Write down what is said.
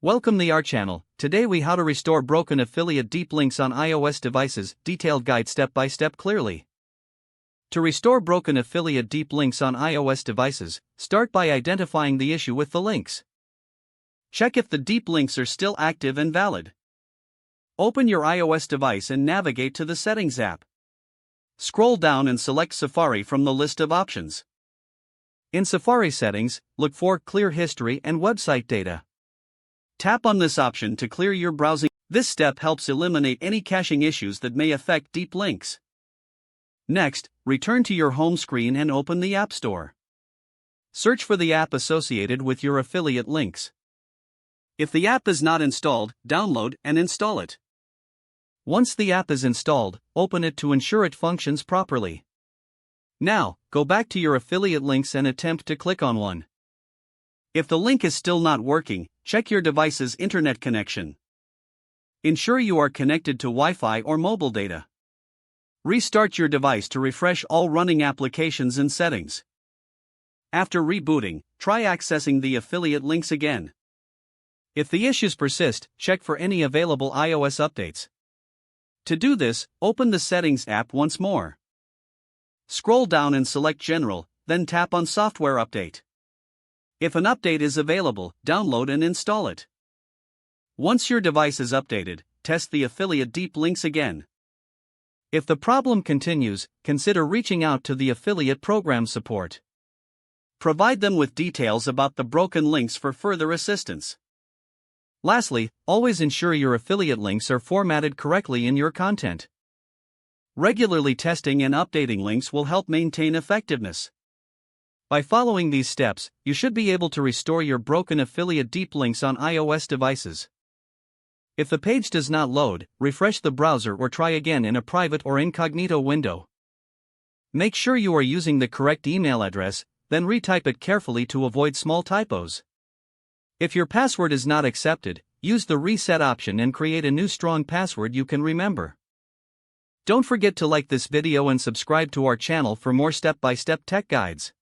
Welcome to our channel. Today we how to restore broken affiliate deep links on iOS devices, detailed guide step by step clearly. To restore broken affiliate deep links on iOS devices, start by identifying the issue with the links. Check if the deep links are still active and valid. Open your iOS device and navigate to the Settings app. Scroll down and select Safari from the list of options. In Safari settings, look for Clear History and Website Data. Tap on this option to clear your browsing. This step helps eliminate any caching issues that may affect deep links. Next, return to your home screen and open the App Store. Search for the app associated with your affiliate links. If the app is not installed, download and install it. Once the app is installed, open it to ensure it functions properly. Now, go back to your affiliate links and attempt to click on one. If the link is still not working, check your device's internet connection. Ensure you are connected to Wi-Fi or mobile data. Restart your device to refresh all running applications and settings. After rebooting, try accessing the affiliate links again. If the issues persist, check for any available iOS updates. To do this, open the Settings app once more. Scroll down and select General, then tap on Software Update. If an update is available, download and install it. Once your device is updated, test the affiliate deep links again. If the problem continues, consider reaching out to the affiliate program support. Provide them with details about the broken links for further assistance. Lastly, always ensure your affiliate links are formatted correctly in your content. Regularly testing and updating links will help maintain effectiveness. By following these steps, you should be able to restore your broken affiliate deep links on iOS devices. If the page does not load, refresh the browser or try again in a private or incognito window. Make sure you are using the correct email address, then retype it carefully to avoid small typos. If your password is not accepted, use the reset option and create a new strong password you can remember. Don't forget to like this video and subscribe to our channel for more step-by-step tech guides.